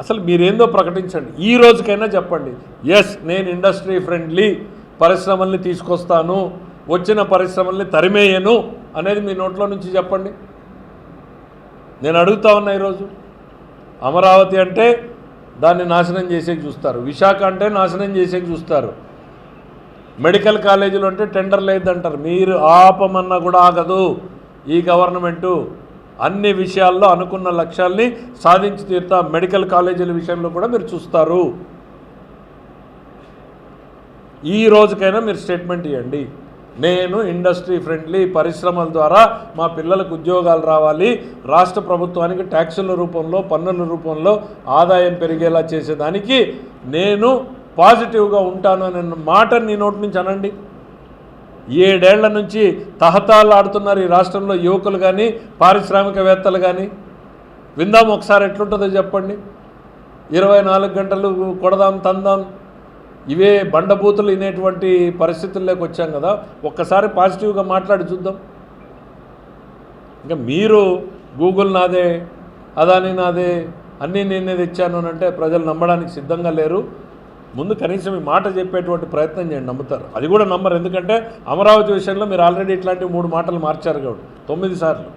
అసలు మీరేందో ప్రకటించండి, ఈ రోజుకైనా చెప్పండి, ఎస్ నేను ఇండస్ట్రీ ఫ్రెండ్లీ పరిశ్రమల్ని తీసుకొస్తాను, వచ్చిన పరిశ్రమల్ని తరిమేయను అనేది మీ నోట్లో నుంచి చెప్పండి. నేను అడుగుతా ఉన్నా ఈరోజు. అమరావతి అంటే దాన్ని నాశనం చేసేకి చూస్తారు, విశాఖ అంటే నాశనం చేసేకి చూస్తారు, మెడికల్ కాలేజీలు అంటే టెండర్ లేదంటారు. మీరు ఆపమన్నా కూడా ఆగదు ఈ గవర్నమెంటు. అన్ని విషయాల్లో అనుకున్న లక్ష్యాల్ని సాధించి తీరుతా. మెడికల్ కాలేజీల విషయంలో కూడా మీరు చూస్తారు. ఈ రోజుకైనా మీరు స్టేట్మెంట్ ఇవ్వండి, నేను ఇండస్ట్రీ ఫ్రెండ్లీ, పరిశ్రమల ద్వారా మా పిల్లలకు ఉద్యోగాలు రావాలి, రాష్ట్ర ప్రభుత్వానికి ట్యాక్సుల రూపంలో పన్నుల రూపంలో ఆదాయం పెరిగేలా చేసేదానికి నేను పాజిటివ్గా ఉంటాను అనే మాట నీ నోటి నుంచి అనండి. 7 ఏళ్ల నుంచి తహతాలు ఆడుతున్నారు ఈ రాష్ట్రంలో యువకులు కానీ పారిశ్రామికవేత్తలు కానీ. విందాం ఒకసారి ఎట్లుంటుందో చెప్పండి. 24 గంటలు కొడదాం తందాం ఇవే బండబూతులు వినేటువంటి పరిస్థితుల్లోకి వచ్చాం కదా. ఒక్కసారి పాజిటివ్గా మాట్లాడి చూద్దాం. ఇంకా మీరు గూగుల్ నాదే, అదాని నాదే, అన్నీ నేనే తెచ్చాను అని అంటే ప్రజలు నమ్మడానికి సిద్ధంగా లేరు. ముందు కనీసం ఈ మాట చెప్పేటువంటి ప్రయత్నం చేయండి, నమ్ముతారు. అది కూడా నమ్మరు, ఎందుకంటే అమరావతి విషయంలో మీరు ఆల్రెడీ ఇట్లాంటి 3 మాటలు మార్చారు కాబట్టి 9 సార్లు.